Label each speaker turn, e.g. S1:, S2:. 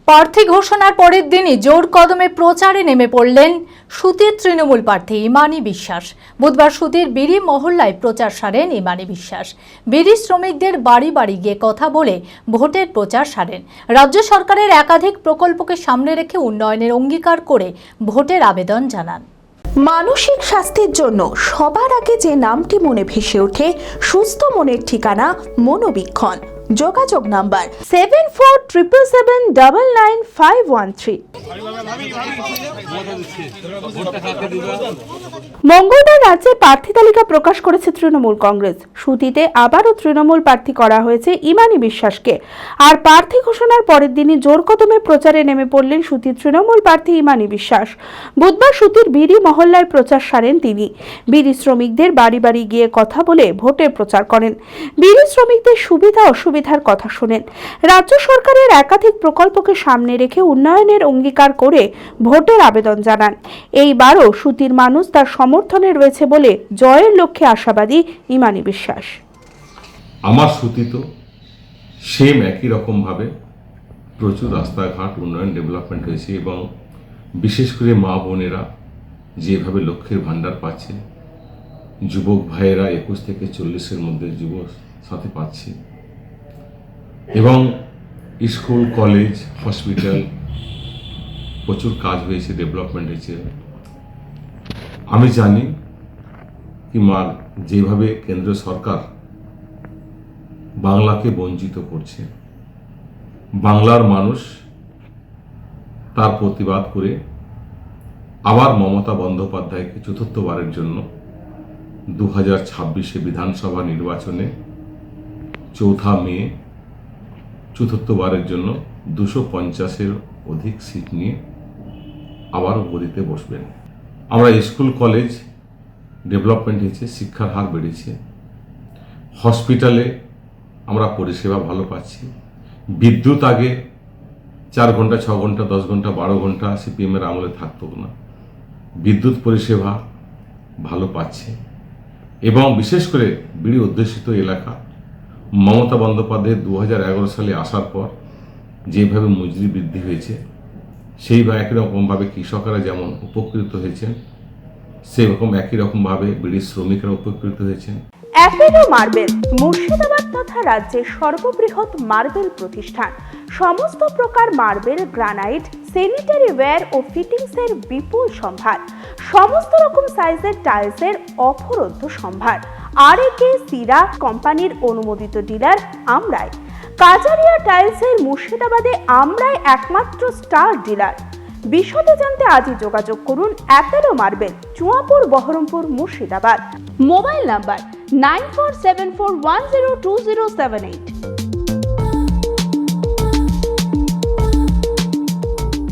S1: প্রার্থী ঘোষণার পরের দিনই জোর কদমে প্রচারে নেমে পড়লেন সুতির তৃণমূল প্রার্থী ইমানি বিশ্বাস। বুধবার সুতির বিড়ি মহল্লায় প্রচার সারেন ইমানি বিশ্বাস। বিড়ি শ্রমিকদের বাড়ি বাড়ি গিয়ে কথা বলে ভোটের প্রচার সারেন। রাজ্য সরকারের একাধিক প্রকল্পকে সামনে রেখে উন্নয়নের অঙ্গীকার করে ভোটের আবেদন জানান।
S2: মানসিক স্বাস্থ্যের জন্য সবার আগে যে নামটি মনে ভেসে ওঠে, সুস্থ মনের ঠিকানা মনোবীক্ষণ। যোগাযোগ নাম্বার 7477799513। মঙ্গলবার রাজ্যের প্রার্থী তালিকা প্রকাশ করেছে তৃণমূল কংগ্রেস। সুতিতে আবারও তৃণমূল প্রার্থী করা হয়েছে ইমানি বিশ্বাসকে। আর প্রার্থী ঘোষণার পরের দিনই জোর কদমে প্রচারে নেমে পড়লেন সুতির তৃণমূল প্রার্থী ইমানি বিশ্বাস। বুধবার সুতির বিড়ি মহল্লায় প্রচার সারেন তিনি। বিড়ি শ্রমিকদের বাড়ি বাড়ি গিয়ে কথা বলে ভোটের প্রচার করেন। বিড়ি শ্রমিকদের সুবিধা অসুবিধার কথা শোনেন। রাজ্য সরকারের একাধিক প্রকল্পকে সামনে রেখে উন্নয়নের অঙ্গীকার করে ভোটের আবেদন জানান। এইবারও সুতির মানুষ তার সমর্থনে রয়েছে বলে জয়ের লক্ষ্যে আশাবাদী ইমানি বিশ্বাস।
S3: আমার সুতি তো সেম একই রকমভাবে প্রচুর রাস্তাঘাট উন্নয়ন ডেভেলপমেন্ট হয়েছে এবং বিশেষ করে মা বোনেরা যেভাবে লক্ষ্যের ভাণ্ডার পাচ্ছে, যুবক ভাইয়েরা 21 থেকে 40-এর মধ্যে যুব সাথী পাচ্ছে এবং স্কুল কলেজ হসপিটাল প্রচুর কাজ হয়েছে, ডেভেলপমেন্ট হয়েছে। আমি জানি কি যেভাবে কেন্দ্র সরকার বাংলাকে বঞ্চিত করছে, বাংলার মানুষ তার প্রতিবাদ করে আবার মমতা বন্দ্যোপাধ্যায়কে চতুর্থবারের জন্য 2026-এ বিধানসভা নির্বাচনে 4 মে চতুর্থবারের জন্য 250-এর অধিক সিট নিয়ে আবার গদিতে বসবেন। আমরা স্কুল কলেজ ডেভেলপমেন্ট হয়েছে, শিক্ষার হার বেড়েছে, হসপিটালে আমরা পরিষেবা ভালো পাচ্ছি। বিদ্যুৎ আগে 4 ঘন্টা 6 ঘন্টা 10 ঘন্টা 12 ঘন্টা সিপিএমের আমলে থাকতো না, বিদ্যুৎ পরিষেবা ভালো পাচ্ছে এবং বিশেষ করে বিড়ি অধ্যুষিত এলাকা মমতা বন্দ্যোপাধ্যায় 2011 সালে আসার পর যেভাবে মজুরি বৃদ্ধি হয়েছে, সেই বা একই রকমভাবে কৃষকরা যেমন উপকৃত হয়েছেন, সেরকম একই রকমভাবে বিড়ি শ্রমিকরা উপকৃত হয়েছেন।
S2: অ্যাপেলো মার্বেল মুর্শিদাবাদ তথা রাজ্যের সর্ববৃহৎ মার্বেল প্রতিষ্ঠান। সমস্ত প্রকার মার্বেল, গ্রানাইট, স্যানিটারি ওয়্যার ও ফিটিংসের বিপুল সম্ভার। সমস্ত রকম সাইজের টাইলসের অফুরন্ত সম্ভার। আর.এ.কে সিরা কোম্পানির অনুমোদিত ডিলার আমরাই। কাজারিয়া টাইলসের মুর্শিদাবাদে আমরাই একমাত্র স্টার ডিলার। বিশদে জানতে আজই যোগাযোগ করুন Apollo marble, Chuapur, Baharampur, Murshidabad. Mobile number 9474102078।